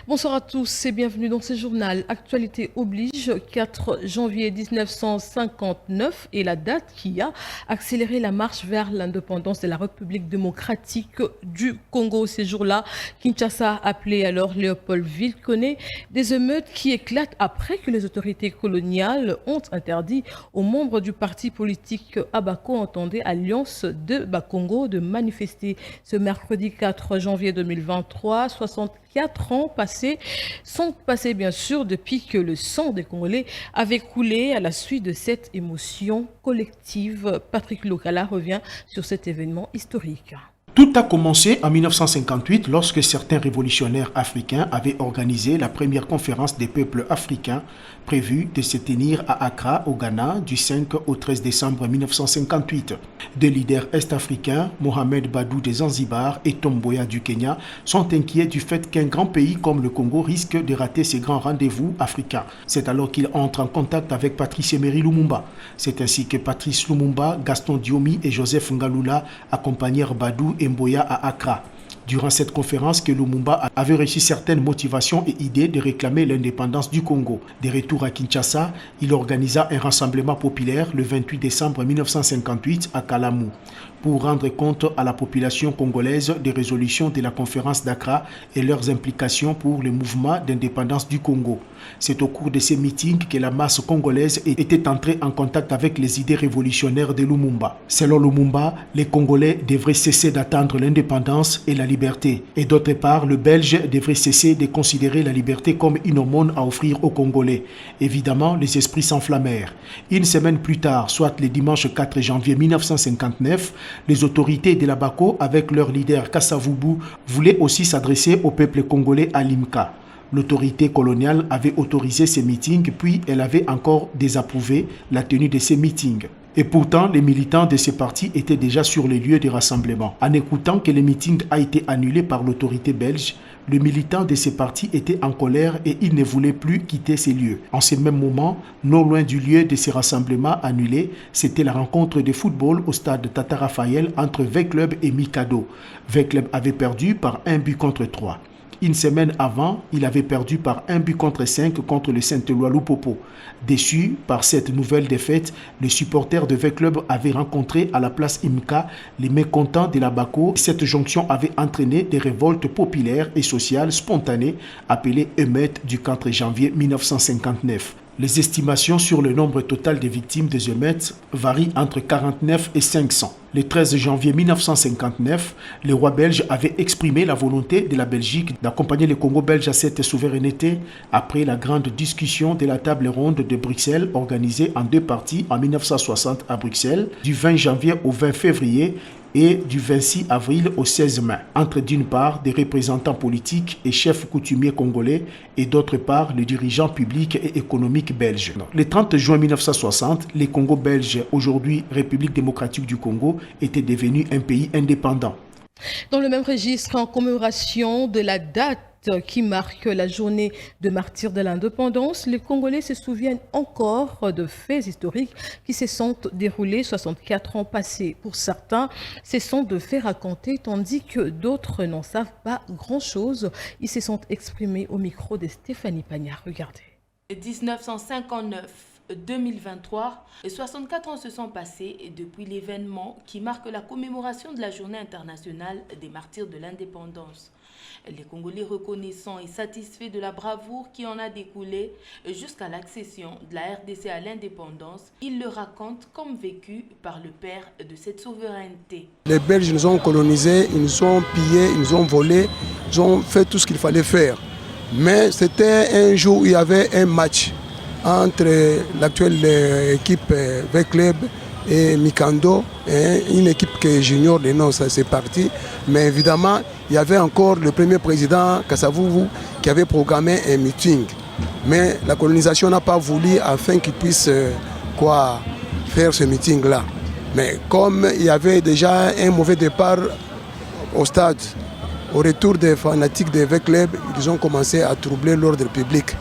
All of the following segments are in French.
Bonsoir à tous et bienvenue dans ce journal. Actualité oblige, 4 janvier 1959 est la date qui a accéléré la marche vers l'indépendance de la République démocratique du Congo. Ces jours-là, Kinshasa, appelé alors Léopoldville, connaît des émeutes qui éclatent après que les autorités coloniales ont interdit aux membres du parti politique Abako, entendez Alliance de Bakongo, de manifester. Ce mercredi 4 janvier 2023, 64 ans sont passés bien sûr depuis que le sang des Congolais avait coulé à la suite de cette émotion collective. Patrick Lokala revient sur cet événement historique. Tout a commencé en 1958 lorsque certains révolutionnaires africains avaient organisé la première conférence des peuples africains prévue de se tenir à Accra, au Ghana, du 5 au 13 décembre 1958. Deux leaders est-africains, Mohamed Badou de Zanzibar et Tom Mboya du Kenya, sont inquiets du fait qu'un grand pays comme le Congo risque de rater ses grands rendez-vous africains. C'est alors qu'ils entrent en contact avec Patrice Emery Lumumba. C'est ainsi que Patrice Lumumba, Gaston Diomi et Joseph Ngalula accompagnèrent Badou et Mboya à Accra. Durant cette conférence que Lumumba avait reçu certaines motivations et idées de réclamer l'indépendance du Congo. De retour à Kinshasa, il organisa un rassemblement populaire le 28 décembre 1958 à Kalamou pour rendre compte à la population congolaise des résolutions de la conférence d'Accra et leurs implications pour le mouvement d'indépendance du Congo. C'est au cours de ces meetings que la masse congolaise était entrée en contact avec les idées révolutionnaires de Lumumba. Selon Lumumba, les Congolais devraient cesser d'attendre l'indépendance et la liberté. Et d'autre part, le Belge devrait cesser de considérer la liberté comme une aumône à offrir aux Congolais. Évidemment, les esprits s'enflammèrent. Une semaine plus tard, soit le dimanche 4 janvier 1959, les autorités de la Bako, avec leur leader Kassavubu, voulaient aussi s'adresser au peuple congolais à Limka. L'autorité coloniale avait autorisé ces meetings, puis elle avait encore désapprouvé la tenue de ces meetings. Et pourtant, les militants de ces partis étaient déjà sur les lieux de rassemblement. En écoutant que le meeting a été annulé par l'autorité belge, le militant de ces partis était en colère et il ne voulait plus quitter ces lieux. En ce même moment, non loin du lieu de ces rassemblements annulés, c'était la rencontre de football au stade Tata Raphaël entre V-Club et Mikado. V-Club avait perdu par 1-3. Une semaine avant, il avait perdu par 1-5 contre le Saint-Éloi Lupopo. Déçus par cette nouvelle défaite, les supporters de V-Club avaient rencontré à la place Imka les mécontents de la Bako. Cette jonction avait entraîné des révoltes populaires et sociales spontanées appelées émeutes du 4 janvier 1959. Les estimations sur le nombre total des victimes des émeutes varient entre 49 et 500. Le 13 janvier 1959, le roi belge avait exprimé la volonté de la Belgique d'accompagner le Congo belge à cette souveraineté après la grande discussion de la table ronde de Bruxelles organisée en deux parties en 1960 à Bruxelles, du 20 janvier au 20 février et du 26 avril au 16 mai, entre d'une part des représentants politiques et chefs coutumiers congolais et d'autre part les dirigeants publics et économiques belges. Le 30 juin 1960, le Congo belge, aujourd'hui République démocratique du Congo, était devenu un pays indépendant. Dans le même registre, en commémoration de la date qui marque la journée de martyrs de l'indépendance, les Congolais se souviennent encore de faits historiques qui se sont déroulés 64 ans passés. Pour certains, ce sont de faits racontés, tandis que d'autres n'en savent pas grand-chose. Ils se sont exprimés au micro de Stéphanie Pagnard. Regardez. 1959. 2023, 64 ans se sont passés depuis l'événement qui marque la commémoration de la Journée internationale des martyrs de l'indépendance. Les Congolais reconnaissants et satisfaits de la bravoure qui en a découlé jusqu'à l'accession de la RDC à l'indépendance, ils le racontent comme vécu par le père de cette souveraineté. Les Belges nous ont colonisés, ils nous ont pillés, ils nous ont volés, ils ont fait tout ce qu'il fallait faire. Mais c'était un jour où il y avait un match entre l'actuelle équipe V-Club et Mikando, une équipe que j'ignore les noms, ça c'est parti. Mais évidemment, il y avait encore le premier président Kassavubu qui avait programmé un meeting. Mais la colonisation n'a pas voulu afin qu'il puisse faire ce meeting-là. Mais comme il y avait déjà un mauvais départ au stade, au retour des fanatiques des V-Club, ils ont commencé à troubler l'ordre public.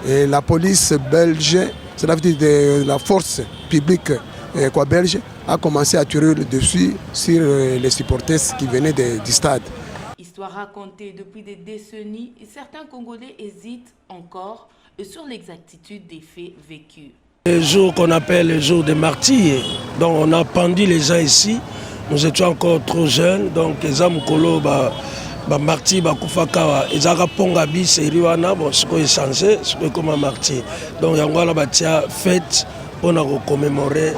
Et la police belge, cela veut dire de la force publique belge, a commencé à tirer dessus sur les supporters qui venaient du stade. histoire racontée depuis des décennies, certains Congolais hésitent encore sur l'exactitude des faits vécus. Le jour qu'on appelle le jour des martyrs, donc on a pendu les gens ici, nous étions encore trop jeunes, donc les hommes colo martyrs bakufakawa, ils ont ponga bis et riwana, bon ce qu'on a changé, ce qu'on comme martyr. Donc yango la batia fête pour nous commémorer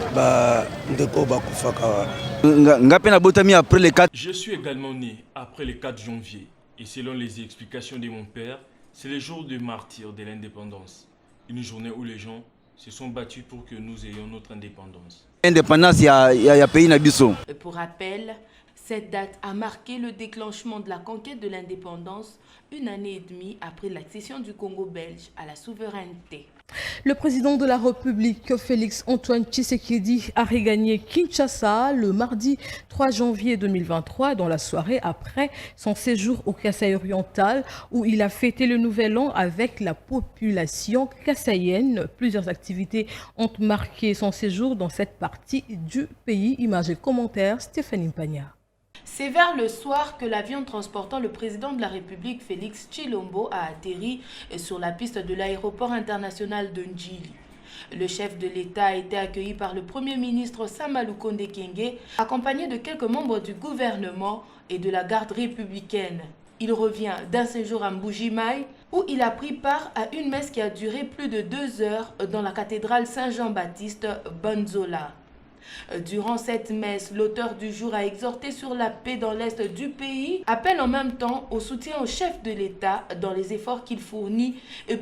ndeko bakufakawa. Je suis également né après le 4 janvier et selon les explications de mon père, c'est le jour du martyr de l'indépendance. Une journée où les gens se sont battus pour que nous ayons notre indépendance. Pour rappel, cette date a marqué le déclenchement de la conquête de l'indépendance une année et demie après l'accession du Congo belge à la souveraineté. Le président de la République, Félix-Antoine Tshisekedi, a regagné Kinshasa le mardi 3 janvier 2023 dans la soirée après son séjour au Kasaï oriental où il a fêté le nouvel an avec la population kassaïenne. Plusieurs activités ont marqué son séjour dans cette partie du pays. Images et commentaires, Stéphanie Mpagna. C'est vers le soir que l'avion transportant le président de la République, Félix Tshilombo, a atterri sur la piste de l'aéroport international de Ndjili. Le chef de l'État a été accueilli par le Premier ministre Sama Lukonde Kyenge, accompagné de quelques membres du gouvernement et de la garde républicaine. Il revient d'un séjour à Mbuji-Mayi où il a pris part à une messe qui a duré plus de 2 heures dans la cathédrale Saint-Jean-Baptiste Banzola. Durant cette messe, l'auteur du jour a exhorté sur la paix dans l'est du pays, appelle en même temps au soutien au chef de l'État dans les efforts qu'il fournit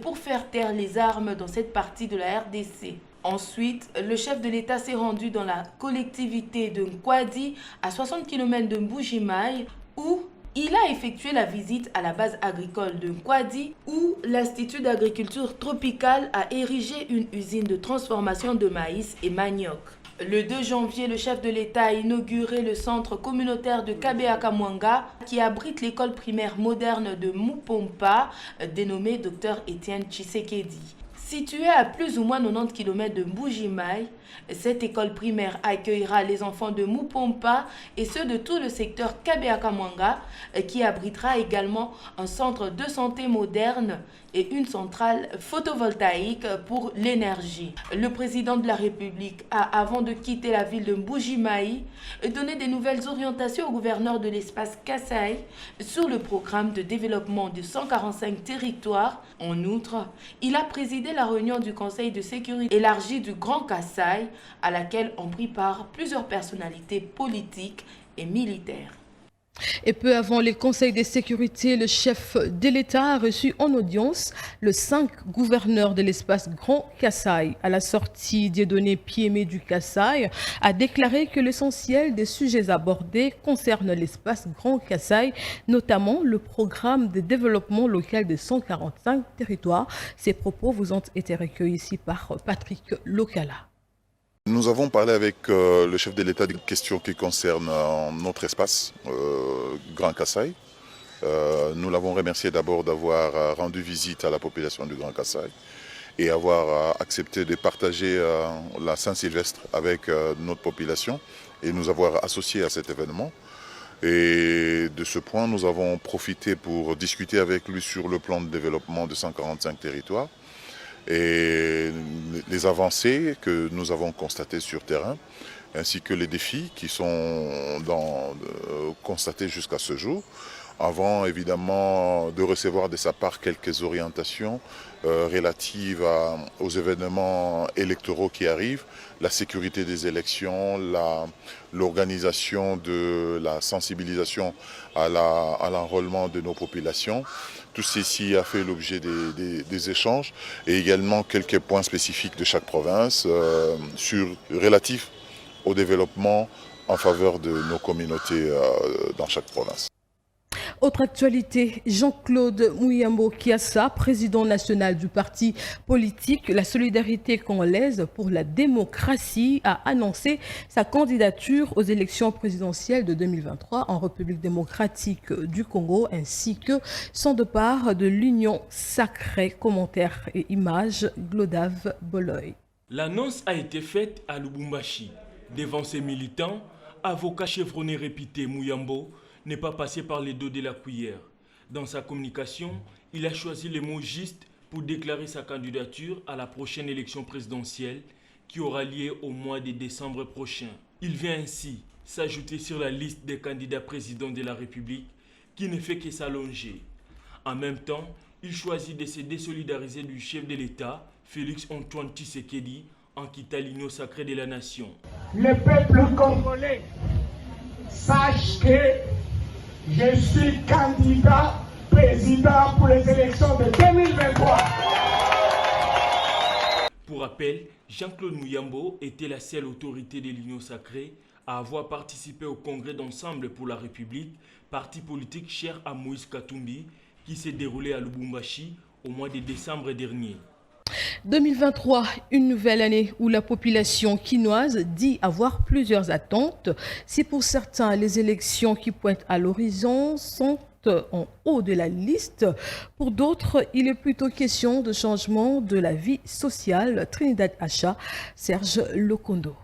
pour faire taire les armes dans cette partie de la RDC. Ensuite, le chef de l'État s'est rendu dans la collectivité de Nkwadi, à 60 km de Mbuji-Mayi, où il a effectué la visite à la base agricole de Nkwadi, où l'Institut d'agriculture tropicale a érigé une usine de transformation de maïs et manioc. Le 2 janvier, le chef de l'État a inauguré le centre communautaire de Kabeakamwanga qui abrite l'école primaire moderne de Mupompa, dénommée Dr Étienne Tshisekedi. Située à plus ou moins 90 km de Mbuji-Mayi, cette école primaire accueillera les enfants de Mupompa et ceux de tout le secteur Kabeakamwanga qui abritera également un centre de santé moderne et une centrale photovoltaïque pour l'énergie. Le président de la République a, avant de quitter la ville de Mbuji-Mayi, donné des nouvelles orientations au gouverneur de l'espace Kasaï sur le programme de développement de 145 territoires. En outre, il a présidé la réunion du Conseil de sécurité élargi du Grand Kasaï, à laquelle ont pris part plusieurs personnalités politiques et militaires. Et peu avant les conseils de sécurité, le chef de l'État a reçu en audience le 5 gouverneurs de l'espace Grand Kasaï. À la sortie des données Piémé du Kasaï a déclaré que l'essentiel des sujets abordés concerne l'espace Grand Kasaï, notamment le programme de développement local de 145 territoires. Ces propos vous ont été recueillis ici par Patrick Lokala. Nous avons parlé avec le chef de l'État des questions qui concernent notre espace, Grand Kasaï. Nous l'avons remercié d'abord d'avoir rendu visite à la population du Grand Kasaï et avoir accepté de partager la Saint-Sylvestre avec notre population et nous avoir associés à cet événement. Et de ce point, nous avons profité pour discuter avec lui sur le plan de développement de 145 territoires. Et les avancées que nous avons constatées sur terrain, ainsi que les défis qui sont constatés jusqu'à ce jour, avant évidemment de recevoir de sa part quelques orientations relatives aux événements électoraux qui arrivent, la sécurité des élections, l'organisation de la sensibilisation à l'enrôlement de nos populations. Tout ceci a fait l'objet des échanges et également quelques points spécifiques de chaque province relatifs au développement en faveur de nos communautés dans chaque province. Autre actualité, Jean-Claude Muyambo Kiassa, président national du parti politique La Solidarité congolaise pour la démocratie, a annoncé sa candidature aux élections présidentielles de 2023 en République démocratique du Congo, ainsi que son départ de l'Union sacrée. Commentaires et images, Glodave Boloy. L'annonce a été faite à Lubumbashi. Devant ses militants, avocat chevronné réputé Muyambo n'est pas passé par les dos de la cuillère. Dans sa communication, il a choisi les mots justes pour déclarer sa candidature à la prochaine élection présidentielle qui aura lieu au mois de décembre prochain. Il vient ainsi s'ajouter sur la liste des candidats présidents de la République qui ne fait que s'allonger. En même temps, il choisit de se désolidariser du chef de l'État, Félix Antoine Tshisekedi, en quittant l'union sacrée de la nation. Le peuple congolais sache que je suis candidat président pour les élections de 2023. Pour rappel, Jean-Claude Mouyambo était la seule autorité de l'Union sacrée à avoir participé au congrès d'ensemble pour la République, parti politique cher à Moïse Katumbi, qui s'est déroulé à Lubumbashi au mois de décembre dernier. 2023, une nouvelle année où la population quinoise dit avoir plusieurs attentes. Si pour certains, les élections qui pointent à l'horizon sont en haut de la liste, pour d'autres, il est plutôt question de changement de la vie sociale. Trinidad Acha, Serge Lokondo.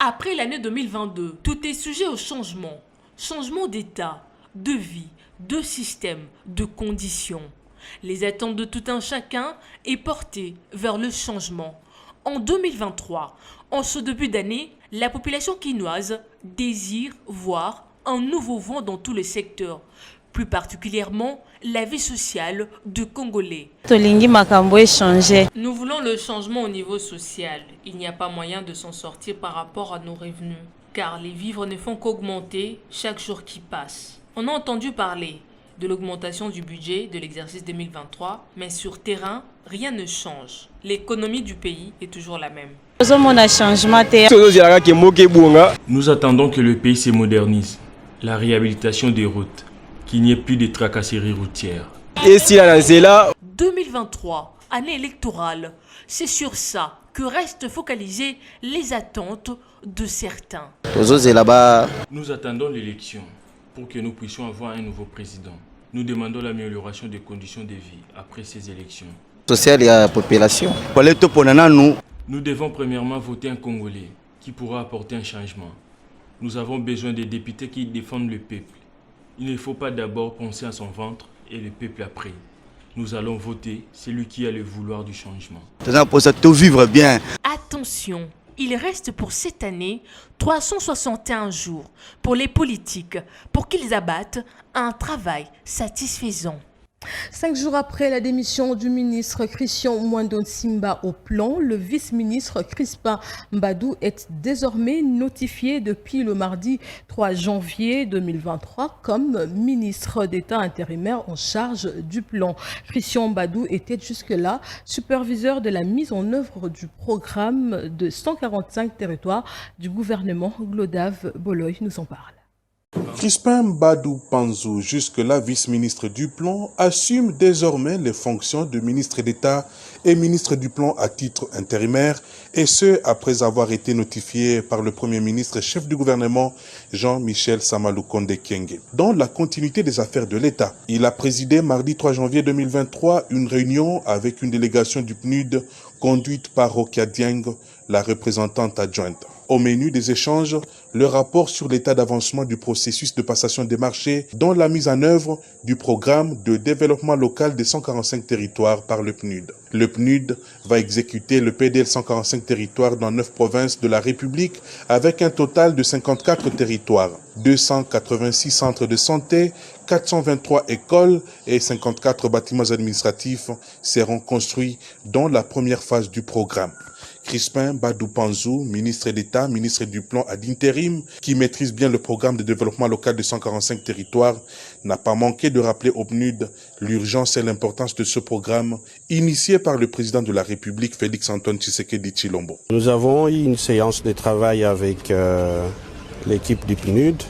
Après l'année 2022, tout est sujet au changement. Changement d'état, de vie, de système, de conditions. Les attentes de tout un chacun est portée vers le changement. En 2023, en ce début d'année, la population quinoise désire voir un nouveau vent dans tous les secteurs, plus particulièrement la vie sociale de Congolais. Nous voulons le changement au niveau social. Il n'y a pas moyen de s'en sortir par rapport à nos revenus, car les vivres ne font qu'augmenter chaque jour qui passe. On a entendu parler de l'augmentation du budget de l'exercice 2023, mais sur terrain, rien ne change. L'économie du pays est toujours la même. Nous attendons que le pays se modernise, la réhabilitation des routes, qu'il n'y ait plus de tracasseries routières. 2023, année électorale, c'est sur ça que restent focalisées les attentes de certains. Nous attendons l'élection pour que nous puissions avoir un nouveau président. Nous demandons l'amélioration des conditions de vie après ces élections. Nous devons premièrement voter un Congolais qui pourra apporter un changement. Nous avons besoin de députés qui défendent le peuple. Il ne faut pas d'abord penser à son ventre et le peuple après. Nous allons voter celui qui a le vouloir du changement. Attention, il reste pour cette année 361 jours pour les politiques pour qu'ils abattent un travail satisfaisant. 5 jours après la démission du ministre Christian Mwando Nsimba au plan, le vice-ministre Crispin Mbadou est désormais notifié depuis le mardi 3 janvier 2023 comme ministre d'État intérimaire en charge du plan. Christian Mbadou était jusque-là superviseur de la mise en œuvre du programme de 145 territoires du gouvernement. Glodave Boloy nous en parle. Crispin Mbadou Panzou, jusque-là vice-ministre du Plan, assume désormais les fonctions de ministre d'État et ministre du Plan à titre intérimaire, et ce, après avoir été notifié par le Premier ministre chef du gouvernement, Jean-Michel Samaloukonde Kyenge. Dans la continuité des affaires de l'État, il a présidé mardi 3 janvier 2023 une réunion avec une délégation du PNUD conduite par Rokia Dieng, la représentante adjointe. Au menu des échanges, le rapport sur l'état d'avancement du processus de passation des marchés dans la mise en œuvre du programme de développement local des 145 territoires par le PNUD. Le PNUD va exécuter le PDL 145 territoires dans 9 provinces de la République avec un total de 54 territoires, 286 centres de santé, 423 écoles et 54 bâtiments administratifs seront construits dans la première phase du programme. Crispin Mbadou Panzou, ministre d'État, ministre du Plan ad intérim, qui maîtrise bien le programme de développement local de 145 territoires, n'a pas manqué de rappeler au PNUD l'urgence et l'importance de ce programme initié par le président de la République, Félix Antoine Tshisekedi Tshilombo. Nous avons eu une séance de travail avec l'équipe du PNUD.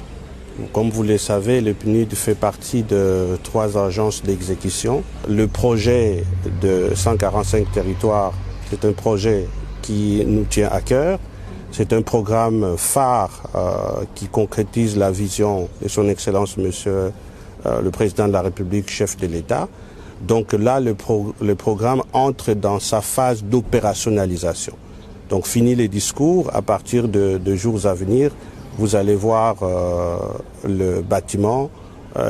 Comme vous le savez, le PNUD fait partie de 3 agences d'exécution. Le projet de 145 territoires, c'est un projet qui nous tient à cœur. C'est un programme phare qui concrétise la vision de son Excellence, Monsieur le Président de la République, chef de l'État. Donc là, le programme entre dans sa phase d'opérationnalisation. Donc fini les discours, à partir de jours à venir, vous allez voir le bâtiment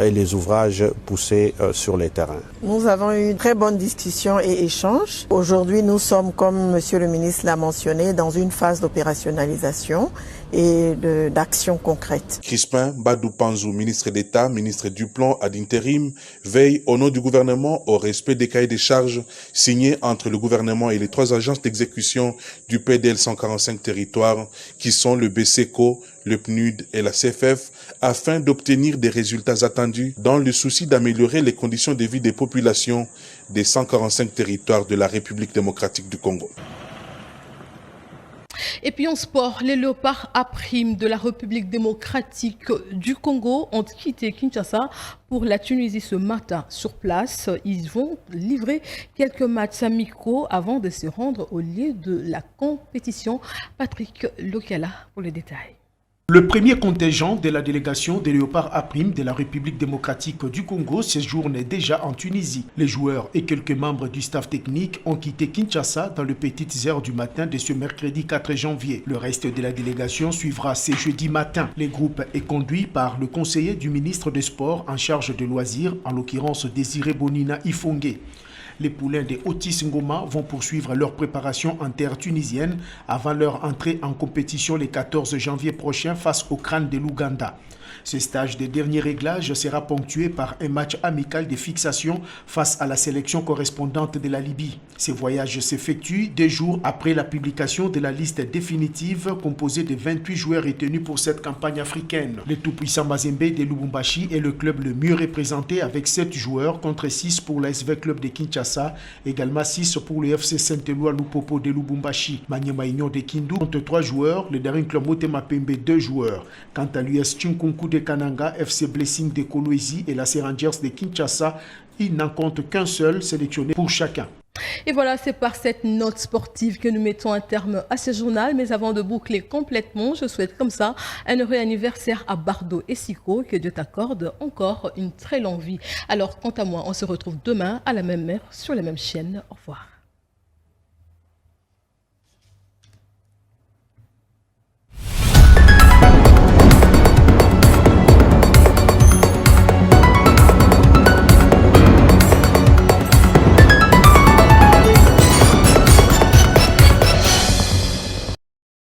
et les ouvrages poussés sur les terrains. Nous avons eu une très bonne discussion et échange. Aujourd'hui, nous sommes, comme Monsieur le ministre l'a mentionné, dans une phase d'opérationnalisation et d'action concrète. Crispin Badou Panzou, ministre d'État, ministre du Plan ad intérim, veille au nom du gouvernement au respect des cahiers des charges signés entre le gouvernement et les 3 agences d'exécution du PDL 145 territoires qui sont le BCECO, le PNUD et la CFF afin d'obtenir des résultats attendus dans le souci d'améliorer les conditions de vie des populations des 145 territoires de la République démocratique du Congo. Et puis en sport, les léopards A' de la République démocratique du Congo ont quitté Kinshasa pour la Tunisie ce matin. Sur place, ils vont livrer quelques matchs amicaux avant de se rendre au lieu de la compétition. Patrick Lokala pour les détails. Le premier contingent de la délégation des Léopards A' de la République démocratique du Congo séjourne déjà en Tunisie. Les joueurs et quelques membres du staff technique ont quitté Kinshasa dans les petites heures du matin de ce mercredi 4 janvier. Le reste de la délégation suivra ce jeudi matin. Le groupe est conduit par le conseiller du ministre des Sports en charge des loisirs, en l'occurrence Désiré Bonina Ifongué. Les poulains des Otis Ngoma vont poursuivre leur préparation en terre tunisienne avant leur entrée en compétition le 14 janvier prochain face au crâne de l'Ouganda. Ce stage de dernier réglage sera ponctué par un match amical de fixation face à la sélection correspondante de la Libye. Ce voyage s'effectue 2 jours après la publication de la liste définitive composée de 28 joueurs retenus pour cette campagne africaine. Le tout-puissant Mazembe de Lubumbashi est le club le mieux représenté avec 7 joueurs contre 6 pour l'ASV Club de Kinshasa, également 6 pour le FC Saint-Éloi Lupopo de Lubumbashi. Maniema Union de Kindu compte 3 joueurs, le dernier club Motema Pembe 2 joueurs. Quant à l'US Tchinkunku de Kananga, FC Blessing de Kolwezi et la Rangers de Kinshasa, il n'en compte qu'un seul sélectionné pour chacun. Et voilà, c'est par cette note sportive que nous mettons un terme à ce journal. Mais avant de boucler complètement, je souhaite comme ça un heureux anniversaire à Bardo et Siko. Que Dieu t'accorde encore une très longue vie. Alors, quant à moi, on se retrouve demain à la même heure sur la même chaîne. Au revoir.